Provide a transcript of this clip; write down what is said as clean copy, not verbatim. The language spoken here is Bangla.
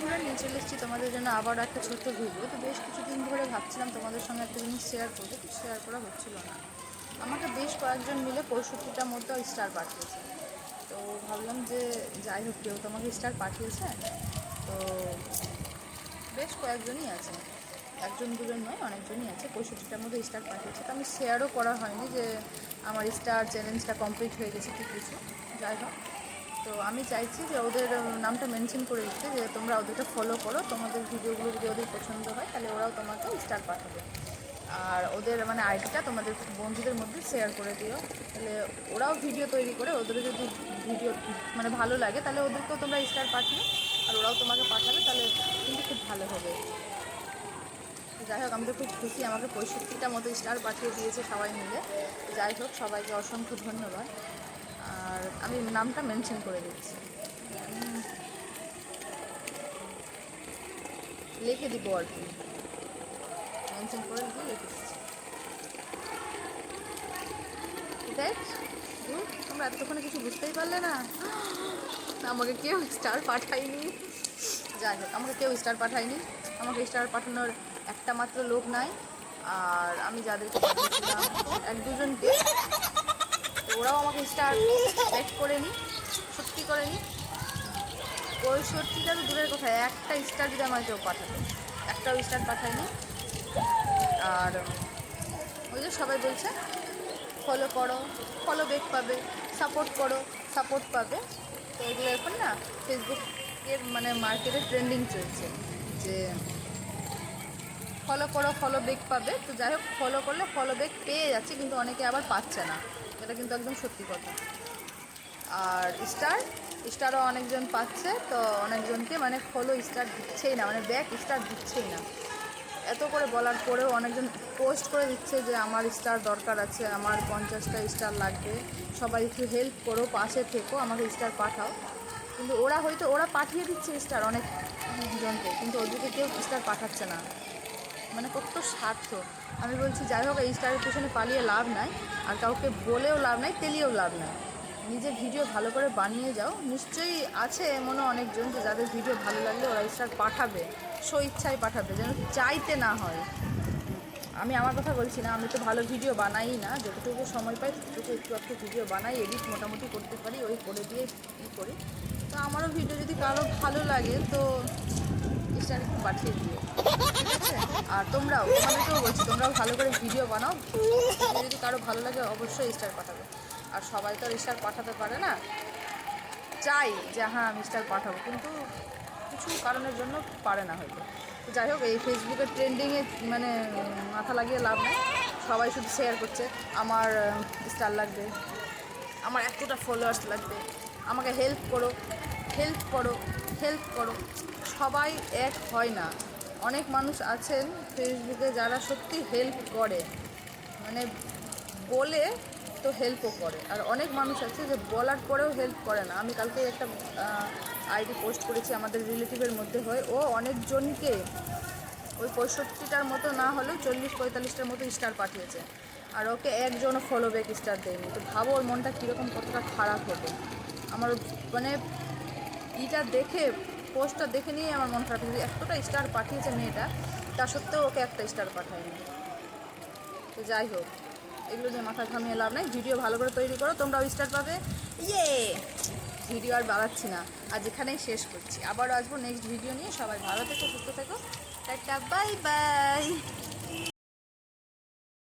বন্ধুরা, নিয়ে চলে এসেছি তোমাদের জন্য আবার একটা ছোট্ট ভিডিও। তো বেশ কিছুদিন ধরে ভাবছিলাম তোমাদের সঙ্গে একটা জিনিস শেয়ার করবো, তো শেয়ার করা হচ্ছিল না। আমাকে বেশ কয়েকজন মিলে 65টার মধ্যে স্টার পাঠিয়েছে। তো ভাবলাম যে যাই হোক, কেউ তোমাকে স্টার পাঠিয়েছে, তো বেশ কয়েকজনই আছে, একজন দুজন নয়, অনেকজনই আছে 65টার মধ্যে স্টার পাঠিয়েছে। তো আমি শেয়ারও করা হয়নি যে আমার স্টার চ্যালেঞ্জটা কমপ্লিট হয়ে গেছে কি কিছু। যাই হোক, তো আমি চাইছি যে ওদের নামটা মেনশন করে দিতে, যে তোমরা ওদেরকে ফলো করো, তোমাদের ভিডিওগুলো যদি ওদের পছন্দ হয় তাহলে ওরাও তোমাকে স্টার পাঠাবে। আর ওদের মানে আইডিটা তোমাদের বন্ধুদের মধ্যে শেয়ার করে দিও, তাহলে ওরাও ভিডিও তৈরি করে, ওদের যদি ভিডিও মানে ভালো লাগে তাহলে ওদেরকেও তোমরা স্টার পাঠিও, আর ওরাও তোমাকে পাঠাবে, তাহলে কিন্তু খুব ভালো হবে। যাই হোক, আমি তো খুব খুশি, আমাকে 65টা মতো স্টার পাঠিয়ে দিয়েছে সবাই মিলে। যাই হোক, সবাইকে অসংখ্য ধন্যবাদ। আর আমি নামটা মেনশন করে দিচ্ছি, লিখে দিব আর কি, মেনশন করে দিয়ে লিখে দিচ্ছি। দেখ, তোমরা এতক্ষণে কিছু বুঝতেই পারলে না, আমাকে কেউ স্টার পাঠায়নি। যাই হোক, আমাকে কেউ স্টার পাঠায়নি, আমাকে স্টার পাঠানোর একটা মাত্র লোক নাই। আর আমি যাদেরকে পাঠিয়েছিলাম এক দুজনকে, ওরাও আমাকে স্টার সেট করেনি, সত্যি করেনি। 65টা তো দূরের কথা, একটা স্টার যদি আমাকে কেউ পাঠাবে, একটাও স্টার পাঠায়নি। আর ওই যে সবাই বলছে ফলো করো, ফলো ব্যাক পাবে, সাপোর্ট করো, সাপোর্ট পাবে। তো এগুলো এখন না ফেসবুকের মানে মার্কেটে ট্রেন্ডিং চলছে যে ফলো করো, ফলো ব্যাক পাবে। তো যাই হোক, ফলো করলে ফলো ব্যাক পেয়ে যাচ্ছে, কিন্তু অনেকে আবার পাচ্ছে না, এটা কিন্তু একদম সত্যি কথা। আর স্টারও অনেকজন পাচ্ছে, তো অনেকজনকে মানে ফলো স্টার দিচ্ছেই না, মানে ব্যাক স্টার দিচ্ছেই না। এত করে বলার পরেও অনেকজন পোস্ট করে দিচ্ছে যে আমার স্টার দরকার আছে, আমার 50টা স্টার লাগবে, সবাই একটু হেল্প করো, পাশে থেকো, আমাকে স্টার পাঠাও। কিন্তু ওরা পাঠিয়ে দিচ্ছে স্টার অনেকজনকে, কিন্তু ওদেরকে কেউ স্টার পাঠাচ্ছে না, মানে কত স্বার্থ। আমি বলছি যাই হোক, এই স্টারের পেছনে পালিয়ে লাভ নাই, আর কাউকে বলেও লাভ নাই, তেলিয়েও লাভ নাই। নিজের ভিডিও ভালো করে বানিয়ে যাও। নিশ্চয়ই আছে এমনও অনেকজন যে যাদের ভিডিও ভালো লাগলে ওরা স্টার পাঠাবে, স্ব ইচ্ছায় পাঠাবে, যেন চাইতে না হয়। আমি আমার কথা বলছি না, আমি তো ভালো ভিডিও বানাই না, যতটুকু সময় পাই ততটুকু একটু ভিডিও বানাই, এডিট মোটামুটি করতে পারি, ওই করে দিয়ে ই করি। তো আমারও ভিডিও যদি কারো ভালো লাগে তো স্টার একটু পাঠিয়ে দিও, ঠিক আছে? আর তোমাদেরকেও বলছি, তোমরাও ভালো করে ভিডিও বানাও, যদি কারো ভালো লাগে অবশ্যই স্টার পাঠাবে। আর সবাই তো আর স্টার পাঠাতে পারে না, চাই যে হ্যাঁ আমি স্টার পাঠাবো, কিন্তু কিছু কারণের জন্য পারে না হয়তো। তো যাই হোক, এই ফেসবুকের ট্রেন্ডিংয়ে মানে মাথা লাগিয়ে লাভ নেই, সবাই শুধু শেয়ার করছে আমার স্টার লাগবে, আমার এতটা ফলোয়ার্স লাগবে, আমাকে হেল্প করো, হেল্প করো, হেল্প করো। সবাই এক হয় না, অনেক মানুষ আছেন ফেসবুকে যারা সত্যি হেল্প করে, মানে বলে তো হেল্পও করে, আর অনেক মানুষ আছে যে বলার পরেও হেল্প করে না। আমি কালকে একটা আইডি পোস্ট করেছি আমাদের রিলেটিভের মধ্যে হয়, ও অনেকজনকে ওই 65টার মতো না হলেও 40-45টার মতো স্টার পাঠিয়েছে, আর ওকে একজনও ফলো ব্যাক স্টার দেয়নি। তো ভাবো ওর মনটা কীরকম, কতটা খারাপ হবে। আমার মানে ইটা দেখে, পোস্টটা দেখে নিয়ে আমার মন খারাপ হয়েছে, এতটা স্টার পাঠিয়েছে মেয়েটা, তা সত্ত্বেও ওকে একটা স্টার পাঠায়নি। তো যাই হোক, এগুলো নিয়ে মাথা ঘামিয়ে লাভ নাই, ভিডিও ভালো করে তৈরি করো, তোমরাও স্টার পাবে। ইয়ে, ভিডিও আর বাড়াচ্ছি না, আজ এখানেই শেষ করছি, আবারও আসবো নেক্সট ভিডিও নিয়ে। সবাই ভালো থেকো, সুস্থ থেকো, টাটা, বাই বাই।